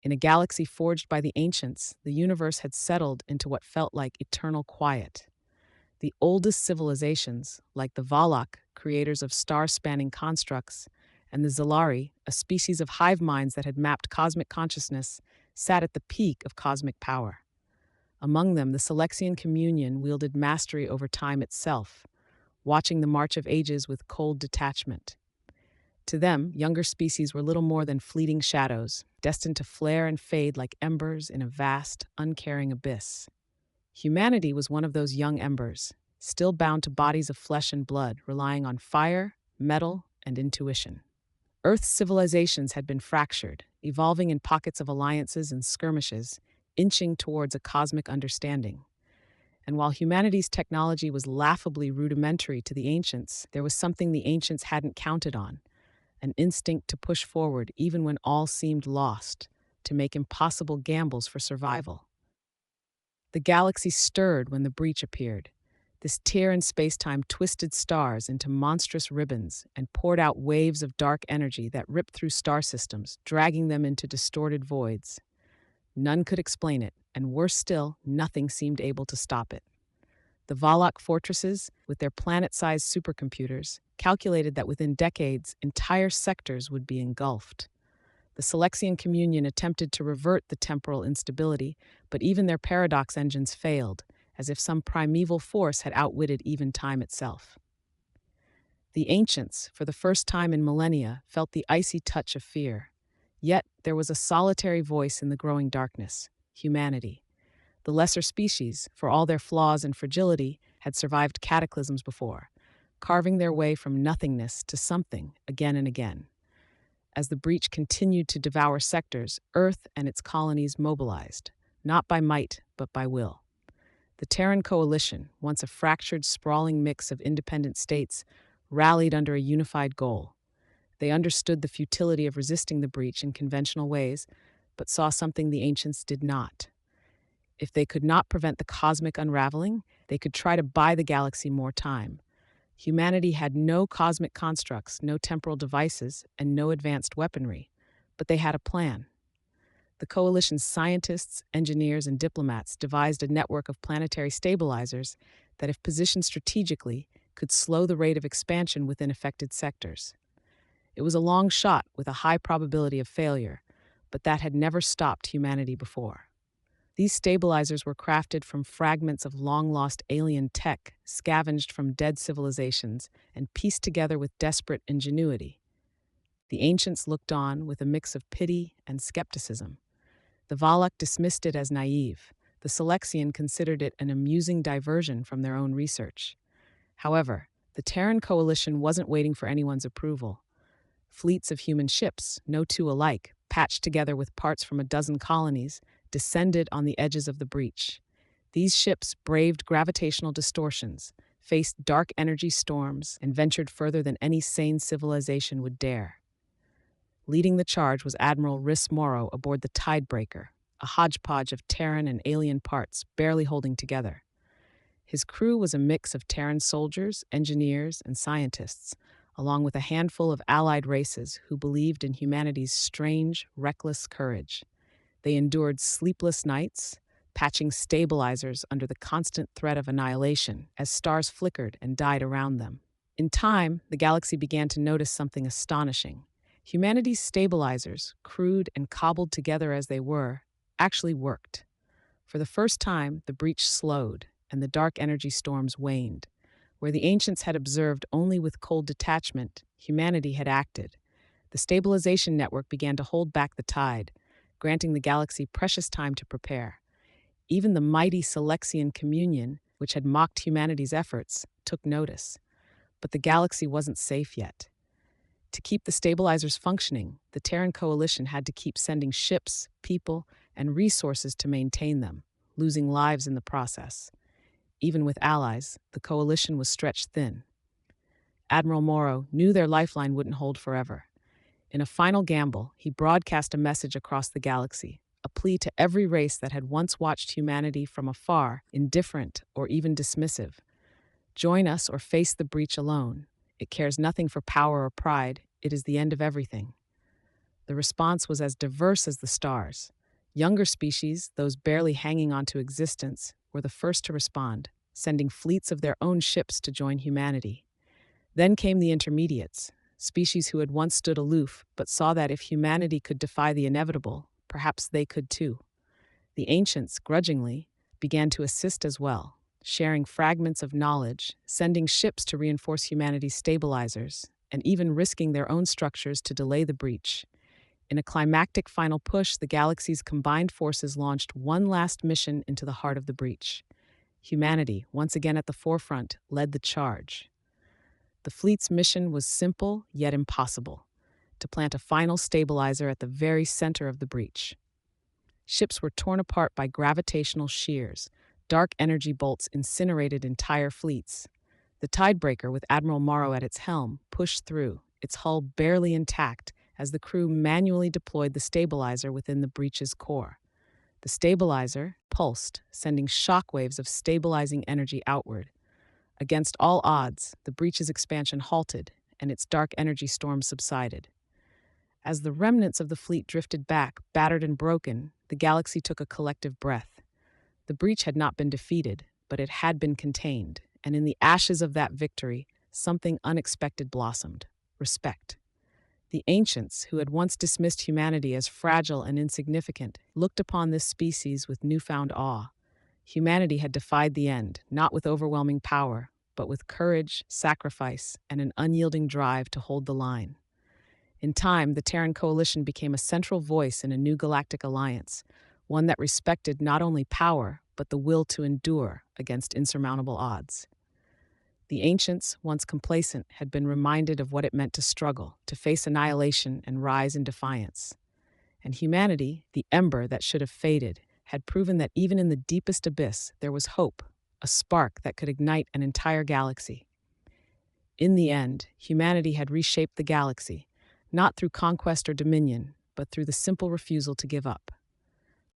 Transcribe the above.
In a galaxy forged by the ancients, the universe had settled into what felt like eternal quiet. The oldest civilizations, like the Valak, creators of star-spanning constructs, and the Zalari, a species of hive minds that had mapped cosmic consciousness, sat at the peak of cosmic power. Among them, the Selexian Communion wielded mastery over time itself, watching the march of ages with cold detachment. To them, younger species were little more than fleeting shadows, destined to flare and fade like embers in a vast, uncaring abyss. Humanity was one of those young embers, still bound to bodies of flesh and blood, relying on fire, metal, and intuition. Earth's civilizations had been fractured, evolving in pockets of alliances and skirmishes, inching towards a cosmic understanding. And while humanity's technology was laughably rudimentary to the ancients, there was something the ancients hadn't counted on: an instinct to push forward even when all seemed lost, to make impossible gambles for survival. The galaxy stirred when the breach appeared. This tear in spacetime twisted stars into monstrous ribbons and poured out waves of dark energy that ripped through star systems, dragging them into distorted voids. None could explain it, and worse still, nothing seemed able to stop it. The Valak fortresses, with their planet-sized supercomputers, calculated that within decades, entire sectors would be engulfed. The Selexian Communion attempted to revert the temporal instability, but even their paradox engines failed, as if some primeval force had outwitted even time itself. The ancients, for the first time in millennia, felt the icy touch of fear. Yet there was a solitary voice in the growing darkness: humanity. The lesser species, for all their flaws and fragility, had survived cataclysms before, carving their way from nothingness to something again and again. As the breach continued to devour sectors, Earth and its colonies mobilized, not by might, but by will. The Terran Coalition, once a fractured, sprawling mix of independent states, rallied under a unified goal. They understood the futility of resisting the breach in conventional ways, but saw something the ancients did not. If they could not prevent the cosmic unraveling, they could try to buy the galaxy more time. Humanity had no cosmic constructs, no temporal devices, and no advanced weaponry, but they had a plan. The coalition's scientists, engineers, and diplomats devised a network of planetary stabilizers that, if positioned strategically, could slow the rate of expansion within affected sectors. It was a long shot with a high probability of failure, but that had never stopped humanity before. These stabilizers were crafted from fragments of long-lost alien tech, scavenged from dead civilizations, and pieced together with desperate ingenuity. The ancients looked on with a mix of pity and skepticism. The Valak dismissed it as naive. The Selexian considered it an amusing diversion from their own research. However, the Terran coalition wasn't waiting for anyone's approval. Fleets of human ships, no two alike, patched together with parts from a dozen colonies, descended on the edges of the breach. These ships braved gravitational distortions, faced dark energy storms, and ventured further than any sane civilization would dare. Leading the charge was Admiral Rhys Morrow aboard the Tidebreaker, a hodgepodge of Terran and alien parts barely holding together. His crew was a mix of Terran soldiers, engineers, and scientists, along with a handful of allied races who believed in humanity's strange, reckless courage. They endured sleepless nights, patching stabilizers under the constant threat of annihilation as stars flickered and died around them. In time, the galaxy began to notice something astonishing. Humanity's stabilizers, crude and cobbled together as they were, actually worked. For the first time, the breach slowed, and the dark energy storms waned. Where the ancients had observed only with cold detachment, humanity had acted. The stabilization network began to hold back the tide, granting the galaxy precious time to prepare. Even the mighty Selexian Communion, which had mocked humanity's efforts, took notice. But the galaxy wasn't safe yet. To keep the stabilizers functioning, the Terran coalition had to keep sending ships, people, and resources to maintain them, losing lives in the process. Even with allies, the coalition was stretched thin. Admiral Morrow knew their lifeline wouldn't hold forever. In a final gamble, he broadcast a message across the galaxy, a plea to every race that had once watched humanity from afar, indifferent or even dismissive. Join us or face the breach alone. It cares nothing for power or pride. It is the end of everything. The response was as diverse as the stars. Younger species, those barely hanging on to existence, were the first to respond, sending fleets of their own ships to join humanity. Then came the intermediates, species who had once stood aloof but saw that if humanity could defy the inevitable, perhaps they could too. The ancients, grudgingly, began to assist as well, sharing fragments of knowledge, sending ships to reinforce humanity's stabilizers, and even risking their own structures to delay the breach. In a climactic final push, the galaxy's combined forces launched one last mission into the heart of the breach. Humanity, once again at the forefront, led the charge. The fleet's mission was simple yet impossible: to plant a final stabilizer at the very center of the breach. Ships were torn apart by gravitational shears. Dark energy bolts incinerated entire fleets. The Tidebreaker, with Admiral Morrow at its helm, pushed through, its hull barely intact, as the crew manually deployed the stabilizer within the breach's core. The stabilizer pulsed, sending shockwaves of stabilizing energy outward. Against all odds, the breach's expansion halted, and its dark energy storm subsided. As the remnants of the fleet drifted back, battered and broken, the galaxy took a collective breath. The breach had not been defeated, but it had been contained, and in the ashes of that victory, something unexpected blossomed: respect. The ancients, who had once dismissed humanity as fragile and insignificant, looked upon this species with newfound awe. Humanity had defied the end, not with overwhelming power, but with courage, sacrifice, and an unyielding drive to hold the line. In time, the Terran coalition became a central voice in a new galactic alliance, one that respected not only power, but the will to endure against insurmountable odds. The ancients, once complacent, had been reminded of what it meant to struggle, to face annihilation and rise in defiance. And humanity, the ember that should have faded, had proven that even in the deepest abyss there was hope, a spark that could ignite an entire galaxy. In the end, humanity had reshaped the galaxy, not through conquest or dominion, but through the simple refusal to give up.